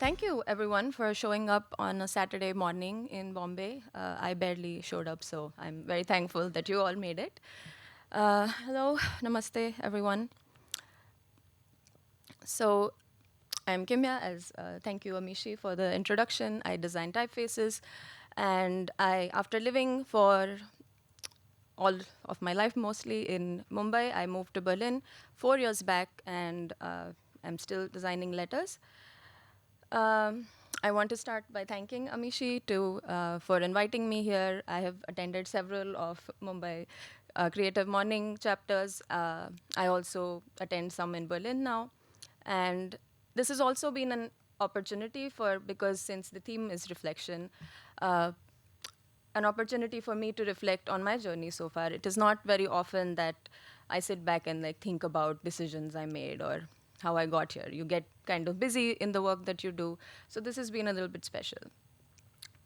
Thank you, everyone, for showing up on a Saturday morning in Bombay. I barely showed up, so I'm very thankful that you all made it. Hello, namaste, everyone. So, I'm Kimya, as thank you, Amishi, for the introduction. I design typefaces, and after living for all of my life, mostly in Mumbai, I moved to Berlin 4 years back, and I'm still designing letters. Um, I want to start by thanking Amishi for inviting me here. I have attended several of Mumbai Creative Morning chapters. I also attend some in Berlin now. And this has also been an opportunity because since the theme is reflection, uh, an opportunity for me to reflect on my journey so far. It is not very often that I sit back and think about decisions I made or how I got here. You get kind of busy in the work that you do, so this has been a little bit special.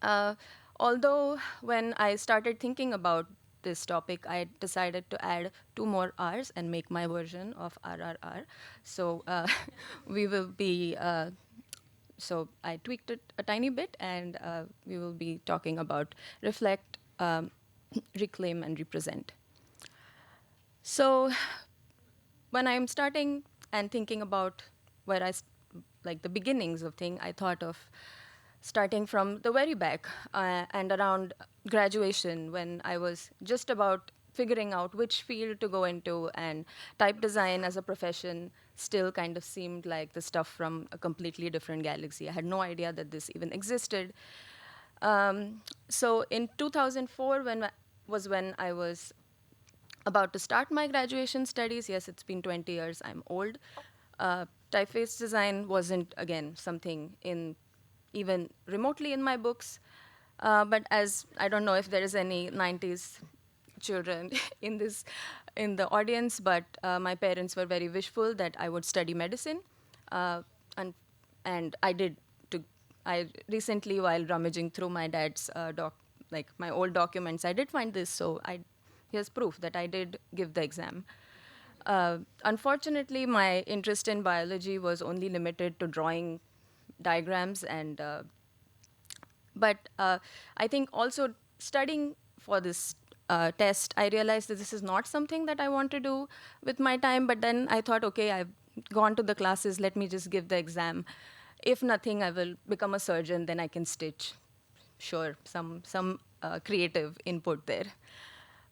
Uh, Although when I started thinking about this topic, I decided to add two more R's and make my version of RRR. So we will be so I tweaked it a tiny bit, and we will be talking about reflect, reclaim, and represent. So when I'm starting and thinking about where like the beginnings of thing, I thought of starting from the very back and around graduation when I was just about figuring out which field to go into, and type design as a profession still kind of seemed like the stuff from a completely different galaxy. I had no idea that this even existed. So in 2004, when I was about to start my graduation studies. Yes, it's been 20 years. I'm old. Typeface design wasn't, again, something in even remotely in my books. But as I don't know if there is any 90s children in the audience, but my parents were very wishful that I would study medicine, uh, and and I did. To I recently, while rummaging through my dad's like my old documents, I did find this. So here's proof that I did give the exam. Unfortunately, my interest in biology was only limited to drawing diagrams and but I think also studying for this test, I realized that this is not something that I want to do with my time. But then I thought, okay, I've gone to the classes, let me just give the exam. If nothing, I will become a surgeon, then I can stitch. Sure, some creative input there.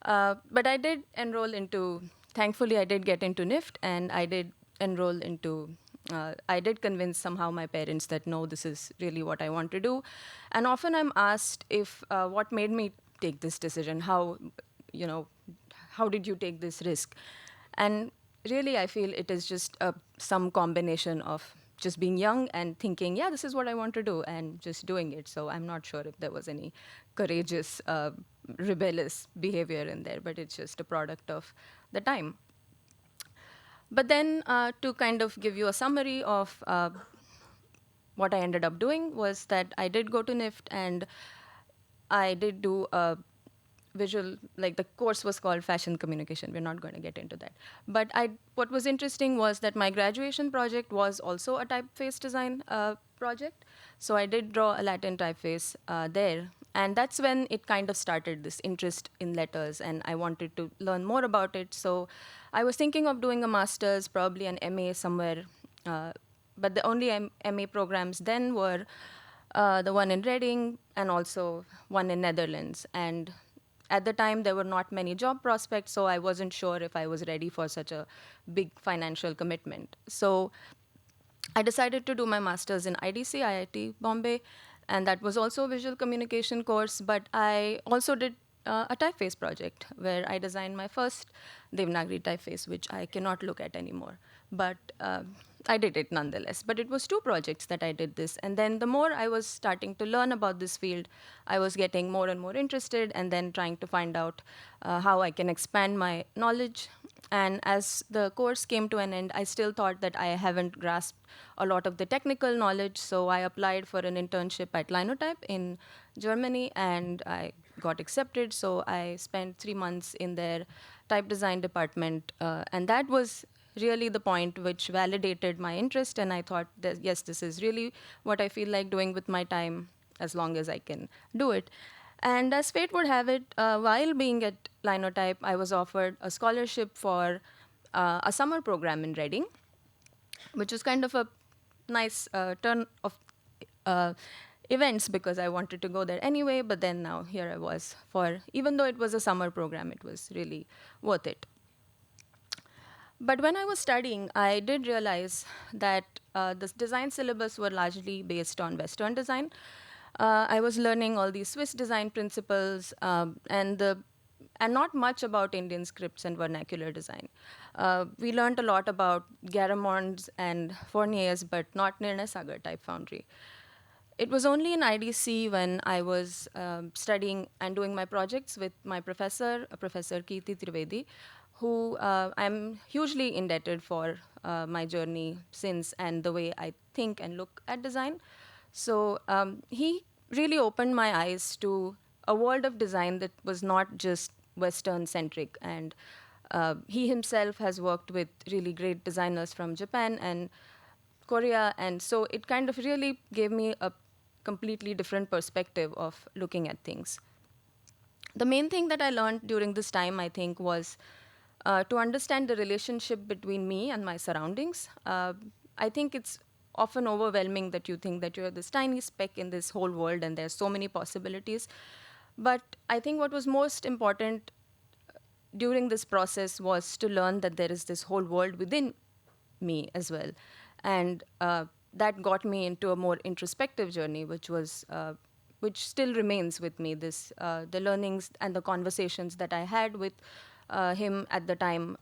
But I did enroll into, thankfully, I did get into NIFT, and I did enroll into, I did convince somehow my parents that no, this is really what I want to do. And often I'm asked if what made me take this decision, you know, how did you take this risk? And really, I feel it is just some combination of just being young and thinking, yeah, this is what I want to do, and just doing it. So I'm not sure if there was any courageous, rebellious behavior in there, but it's just a product of the time. But then, to kind of give you a summary of what I ended up doing, was that I did go to NIFT, and I did do a visual, like the course was called fashion communication. We're not going to get into that. But what was interesting was that my graduation project was also a typeface design project. So I did draw a Latin typeface there. And that's when it kind of started, this interest in letters, and I wanted to learn more about it. So I was thinking of doing a master's, probably an MA somewhere. Uh, but the only MA programs then were the one in Reading and also one in Netherlands. And at the time, there were not many job prospects, so I wasn't sure if I was ready for such a big financial commitment. So I decided to do my master's in IDC, IIT Bombay, and that was also a visual communication course. But I also did a typeface project where I designed my first Devanagari typeface, which I cannot look at anymore. But I did it nonetheless. But it was two projects that I did this. And then the more I was starting to learn about this field, I was getting more and more interested, and then trying to find out how I can expand my knowledge. And as the course came to an end, I still thought that I haven't grasped a lot of the technical knowledge. So I applied for an internship at Linotype in Germany, and I got accepted. So I spent 3 months in their type design department, and that was really the point which validated my interest. And I thought that, yes, this is really what I feel like doing with my time as long as I can do it. And as fate would have it, while being at Linotype, I was offered a scholarship for a summer program in Reading, which was kind of a nice turn of uh, events because I wanted to go there anyway. But then now here I was for, even though it was a summer program, it was really worth it. But when I was studying, I did realize that the design syllabus were largely based on Western design. I was learning all these Swiss design principles and not much about Indian scripts and vernacular design. We learned a lot about Garamonds and Fourniers, but not Nirnay Sagar type foundry. It was only in IDC when I was studying and doing my projects with my professor, Professor Kirti Trivedi, who I'm hugely indebted for my journey since and the way I think and look at design. So he really opened my eyes to a world of design that was not just Western centric. And he himself has worked with really great designers from Japan and Korea. And so it kind of really gave me a completely different perspective of looking at things. The main thing that I learned during this time, I think, was to understand the relationship between me and my surroundings. I think it's often overwhelming that you think that you're this tiny speck in this whole world and there's so many possibilities. But I think what was most important during this process was to learn that there is this whole world within me as well. And that got me into a more introspective journey, which still remains with me. The learnings and the conversations that I had with him at the time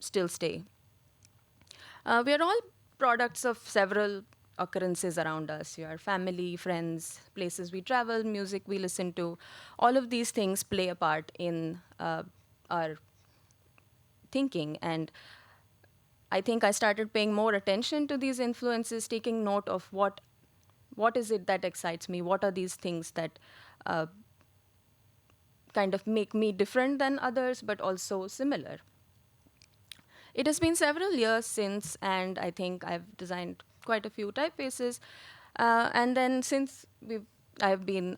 still stay. We are all products of several occurrences around us. Your family, friends, places we travel, music we listen to. All of these things play a part in our thinking. And I think I started paying more attention to these influences, taking note of what is it that excites me, what are these things that uh, kind of make me different than others, but also similar. It has been several years since, and I think I've designed quite a few typefaces. And then since I've been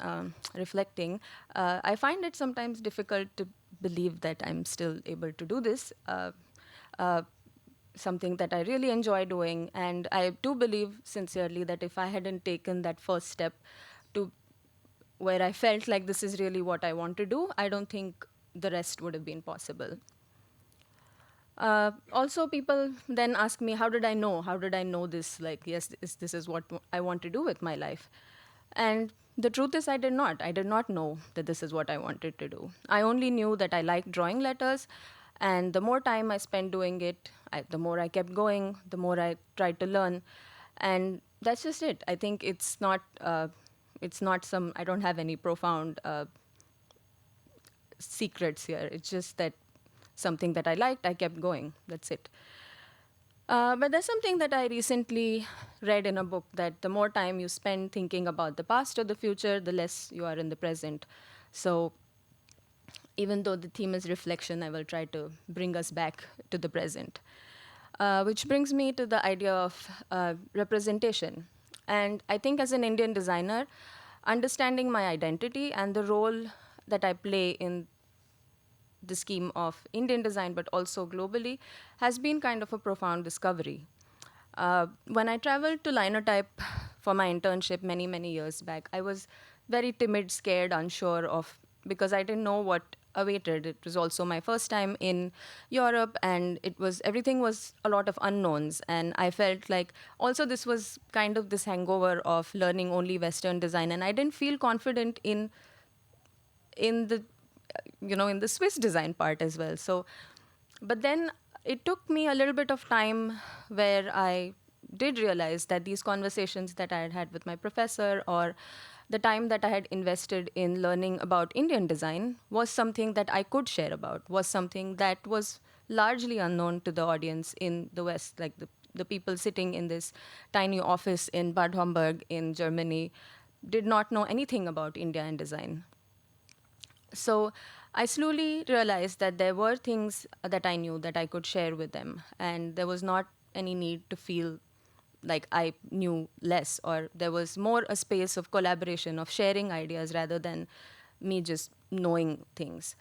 reflecting, I find it sometimes difficult to believe that I'm still able to do this. Something that I really enjoy doing. And I do believe sincerely that if I hadn't taken that first step to where I felt like this is really what I want to do, I don't think the rest would have been possible. Also, people then ask me, how did I know? How did I know this? Like, yes, this is what I want to do with my life. And the truth is, I did not. I did not know that this is what I wanted to do. I only knew that I liked drawing letters. And the more time I spent doing it, the more I kept going, the more I tried to learn. And that's just it. I think it's not some, I don't have any profound secrets here. It's just that something that I liked, I kept going. That's it. But there's something that I recently read in a book that the more time you spend thinking about the past or the future, the less you are in the present. So even though the theme is reflection, I will try to bring us back to the present. Which brings me to the idea of representation. And I think as an Indian designer, understanding my identity and the role that I play in the scheme of Indian design, but also globally, has been kind of a profound discovery. When I traveled to Linotype for my internship many, many years back, I was very timid, scared, unsure of, because I didn't know what awaited. It was also my first time in Europe, and everything was a lot of unknowns. And I felt like also this was kind of this hangover of learning only Western design, and I didn't feel confident in the in the Swiss design part as well. So, but then it took me a little bit of time where I did realize that these conversations that I had had with my professor, or the time that I had invested in learning about Indian design, was something that I could share about, was something that was largely unknown to the audience in the West, like the people sitting in this tiny office in Bad Homburg in Germany did not know anything about India and design. So I slowly realized that there were things that I knew that I could share with them, and there was not any need to feel like I knew less, or there was more a space of collaboration, of sharing ideas rather than me just knowing things.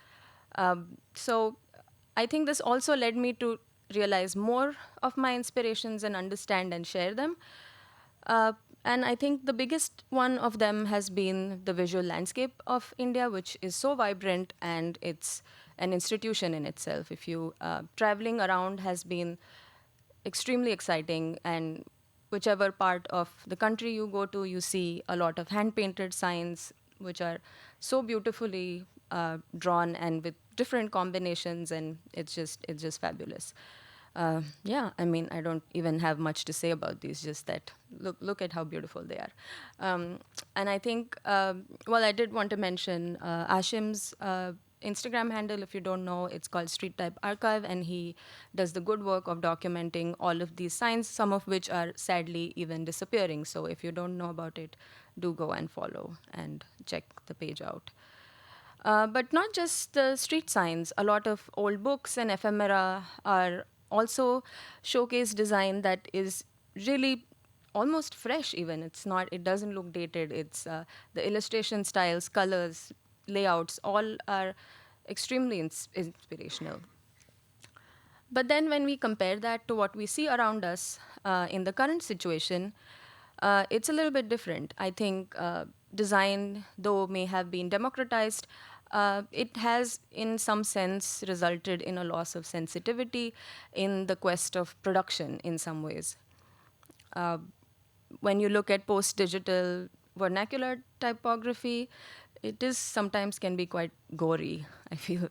So I think this also led me to realize more of my inspirations and understand and share them. Uh, and I think the biggest one of them has been the visual landscape of India, which is so vibrant and it's an institution in itself. If you traveling around has been extremely exciting, and whichever part of the country you go to, you see a lot of hand painted signs, which are so beautifully drawn and with different combinations, and it's just fabulous. Yeah, I mean, I don't even have much to say about these. Just that look at how beautiful they are, and I think well, I did want to mention Ashim's Instagram handle. If you don't know, it's called Street Type Archive, and he does the good work of documenting all of these signs, some of which are sadly even disappearing. So if you don't know about it, do go and follow and check the page out. But not just the street signs. A lot of old books and ephemera are also showcase design that is really almost fresh. Even it's not. It doesn't look dated. It's the illustration styles, colors, layouts. All are extremely inspirational. But then, when we compare that to what we see around us in the current situation, it's a little bit different. I think design, though may have been democratized, it has, in some sense, resulted in a loss of sensitivity in the quest of production in some ways. Uh, when you look at post digital vernacular typography, it is sometimes can be quite gory, I feel.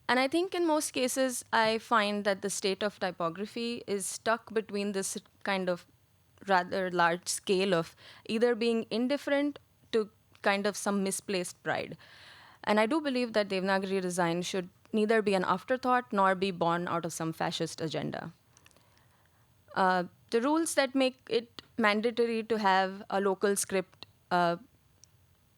And I think in most cases, I find that the state of typography is stuck between this kind of rather large scale of either being indifferent to kind of some misplaced pride. And I do believe that Devanagari design should neither be an afterthought nor be born out of some fascist agenda. The rules that make it mandatory to have a local script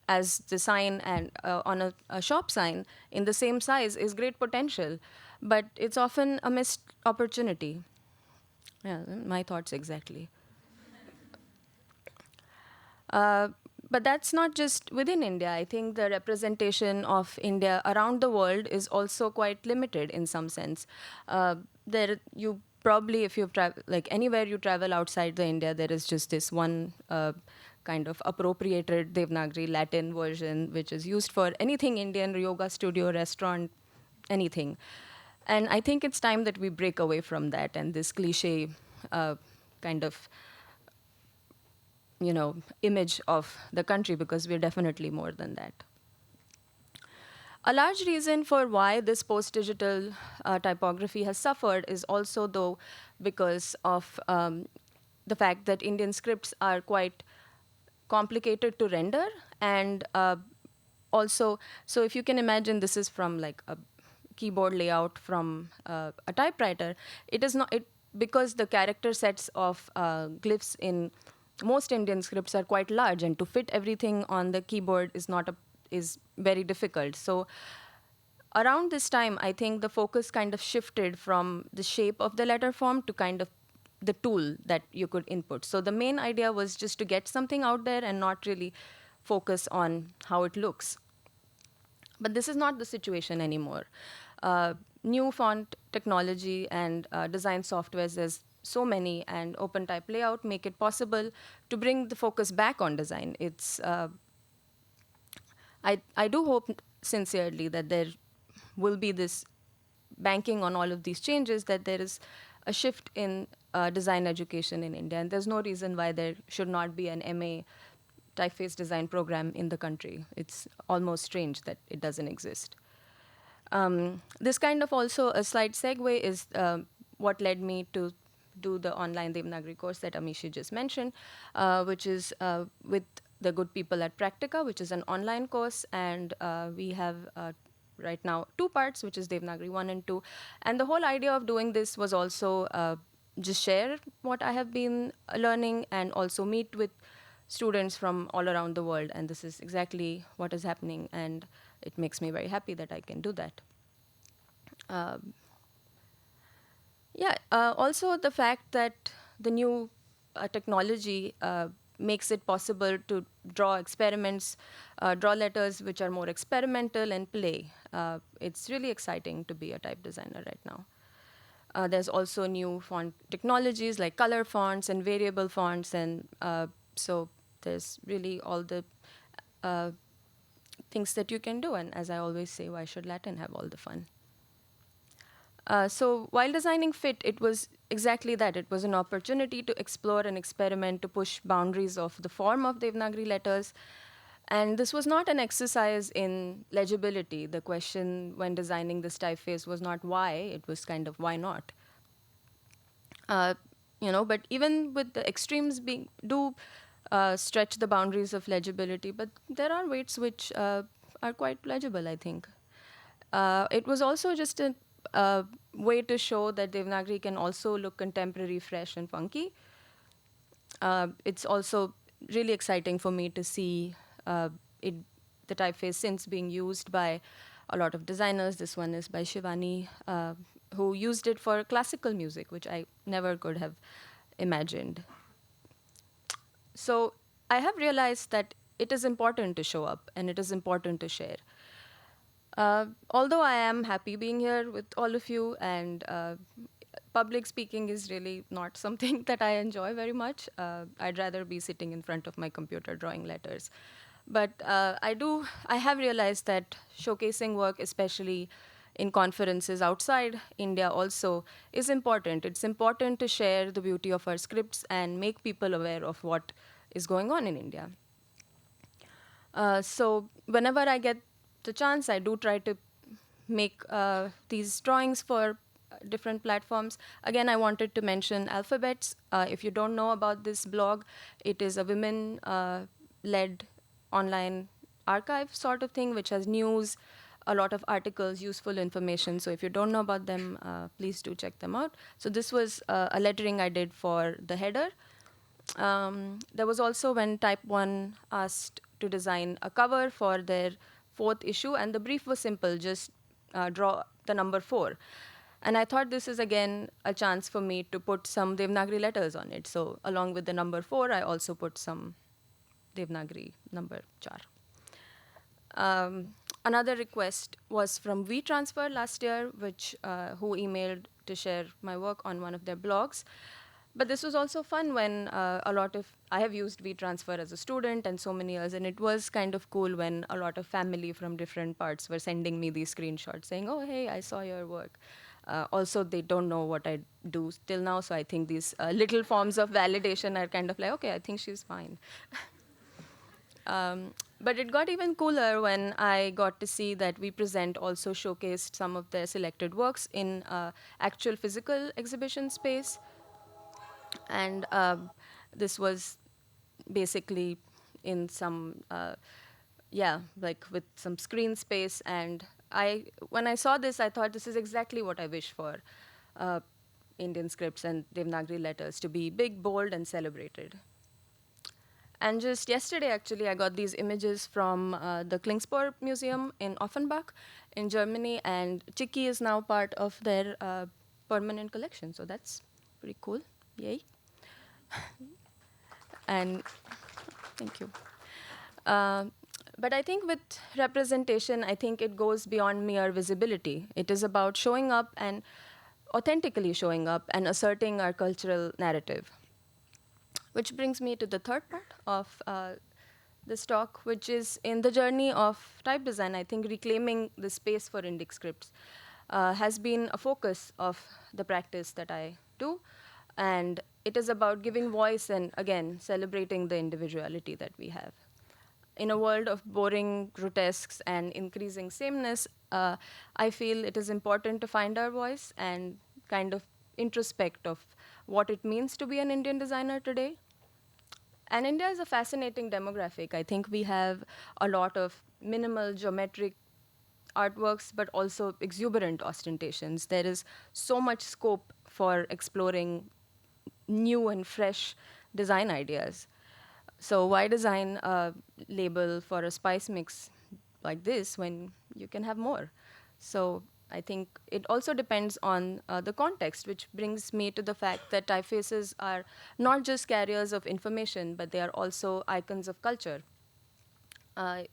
as the sign and on a shop sign in the same size is great potential, but it's often a missed opportunity. Yeah, my thoughts exactly. Uh, but that's not just within India. I think the representation of India around the world is also quite limited in some sense. There, you probably, if you've like anywhere you travel outside the India, there is just this one kind of appropriated Devanagari Latin version, which is used for anything Indian, yoga studio, restaurant, anything. And I think it's time that we break away from that and this cliche uh, kind of image of the country, because we're definitely more than that. A large reason for why this post-digital typography has suffered is also, though, because of the fact that Indian scripts are quite complicated to render, and also, so if you can imagine, this is from like a keyboard layout from a typewriter. It is not it because the character sets of glyphs in most Indian scripts are quite large, and to fit everything on the keyboard is very difficult. So around this time, I think the focus kind of shifted from the shape of the letter form to kind of the tool that you could input. So the main idea was just to get something out there and not really focus on how it looks. But this is not the situation anymore. New font technology and design softwares, there's so many, and open type layout make it possible to bring the focus back on design. I do hope sincerely that there will be this banking on all of these changes, that there is a shift in design education in India. And there's no reason why there should not be an MA typeface design program in the country. It's almost strange that it doesn't exist. This kind of also a slight segue is what led me to do the online Devanagari course that Amishi just mentioned, which is with the good people at Practica, which is an online course. And we have right now two parts, which is Devanagari 1 and 2. And the whole idea of doing this was also just share what I have been learning and also meet with students from all around the world. And this is exactly what is happening. And it makes me very happy that I can do that. Um, yeah, also the fact that the new technology makes it possible to draw experiments, draw letters which are more experimental and play. It's really exciting to be a type designer right now. There's also new font technologies like color fonts and variable fonts, and so there's really all the uh, things that you can do. And as I always say, why should Latin have all the fun? So while designing Fit, it was exactly that. It was an opportunity to explore and experiment, to push boundaries of the form of Devanagari letters. And this was not an exercise in legibility. The question when designing this typeface was not why, it was kind of why not. Uh, but even with the extremes being do stretch the boundaries of legibility, but there are weights which are quite legible, I think. It was also just a way to show that Devanagari can also look contemporary, fresh, and funky. It's also really exciting for me to see it, the typeface since being used by a lot of designers. This one is by Shivani, who used it for classical music, which I never could have imagined. So I have realized that it is important to show up and it is important to share. Although I am happy being here with all of you, and public speaking is really not something that I enjoy very much. I'd rather be sitting in front of my computer drawing letters. But I have realized that showcasing work, especially in conferences outside India, also is important. It's important to share the beauty of our scripts and make people aware of what is going on in India. So whenever I get the chance, I do try to make these drawings for different platforms. Again, I wanted to mention Alphabets. If you don't know about this blog, it is a women led online archive sort of thing, which has news, a lot of articles, useful information. So if you don't know about them, please do check them out. So this was a lettering I did for the header. There was also when Type 1 asked to design a cover for their fourth issue, and the brief was simple, just draw the number 4. And I thought this is again a chance for me to put some Devanagari letters on it. So along with the number 4, I also put some Devanagari number 4. Another request was from WeTransfer last year, which who emailed to share my work on one of their blogs. But this was also fun when I have used WeTransfer as a student and so many years, and it was kind of cool when a lot of family from different parts were sending me these screenshots saying, "Oh, hey, I saw your work." Also, they don't know what I do till now, so I think these little forms of validation are kind of like, okay, I think she's fine. But it got even cooler when I got to see that We Present also showcased some of their selected works in actual physical exhibition space. And this was basically in some, like with some screen space. And when I saw this, I thought this is exactly what I wish for Indian scripts and Devanagari letters to be big, bold, and celebrated. And just yesterday, actually, I got these images from the Klingspor Museum in Offenbach in Germany, and Chiki is now part of their permanent collection. So that's pretty cool. Yay. And thank you. Uh, but I think with representation, I think it goes beyond mere visibility. It is about showing up and authentically showing up and asserting our cultural narrative. Which brings me to the third part of this talk, which is in the journey of type design. I think reclaiming the space for Indic scripts has been a focus of the practice that I do. And it is about giving voice and, again, celebrating the individuality that we have. In a world of boring grotesques and increasing sameness, I feel it is important to find our voice and kind of introspect of what it means to be an Indian designer today. And India is a fascinating demographic. I think we have a lot of minimal geometric artworks, but also exuberant ostentations. There is so much scope for exploring new and fresh design ideas. So why design a label for a spice mix like this when you can have more? So I think it also depends on the context, which brings me to the fact that typefaces are not just carriers of information, but they are also icons of culture.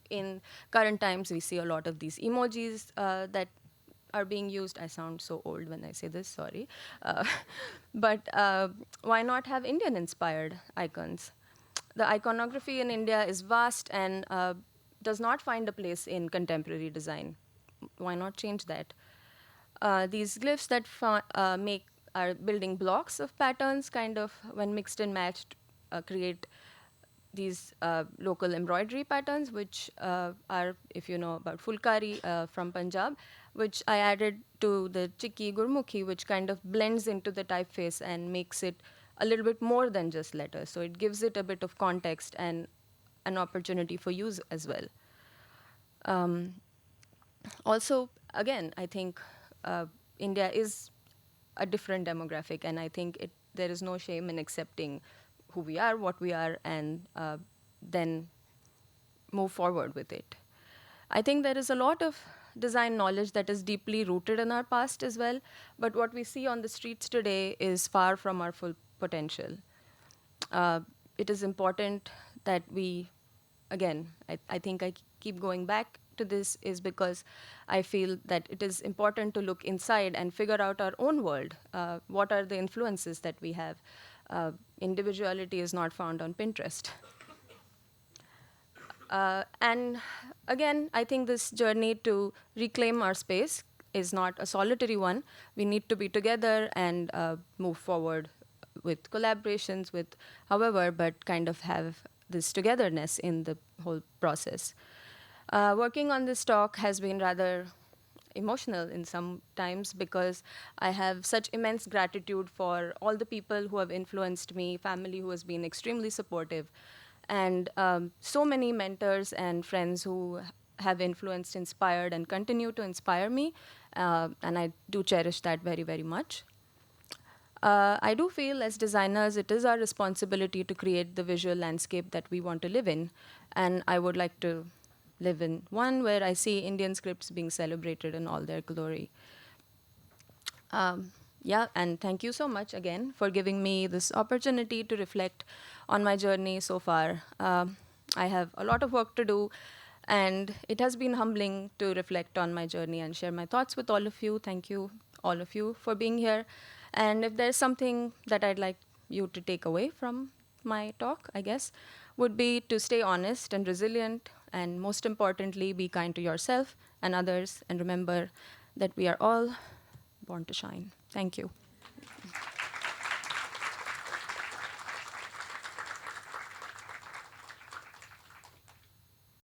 In current times, we see a lot of these emojis that are being used. I sound so old when I say this, sorry. Uh, but why not have Indian inspired icons? The iconography in India is vast and does not find a place in contemporary design. Why not change that? These glyphs that make are building blocks of patterns, kind of when mixed and matched, create these local embroidery patterns, which are, if you know about Fulkari from Punjab, which I added to the Chiki Gurmukhi, which kind of blends into the typeface and makes it a little bit more than just letters. So it gives it a bit of context and an opportunity for use as well. Um, Also, again, I think India is a different demographic, and I think there is no shame in accepting who we are, what we are, and then move forward with it. I think there is a lot of design knowledge that is deeply rooted in our past as well, but what we see on the streets today is far from our full potential. uh, it is important that we, again, I think I keep going back to this is because I feel that it is important to look inside and figure out our own world. What are the influences that we have? Individuality is not found on Pinterest. And again, I think this journey to reclaim our space is not a solitary one. We need to be together and move forward with collaborations, with however, but kind of have this togetherness in the whole process. Working on this talk has been rather emotional in some times because I have such immense gratitude for all the people who have influenced me, family who has been extremely supportive, and so many mentors and friends who have influenced, inspired, and continue to inspire me. And I do cherish that very, very much. I do feel as designers, it is our responsibility to create the visual landscape that we want to live in. And I would like to live in one where I see Indian scripts being celebrated in all their glory. Yeah, and thank you so much again for giving me this opportunity to reflect on my journey so far. I have a lot of work to do, and it has been humbling to reflect on my journey and share my thoughts with all of you. Thank you, all of you, for being here. And if there's something that I'd like you to take away from my talk, I guess, would be to stay honest and resilient, and most importantly, be kind to yourself and others, and remember that we are all born to shine. Thank you.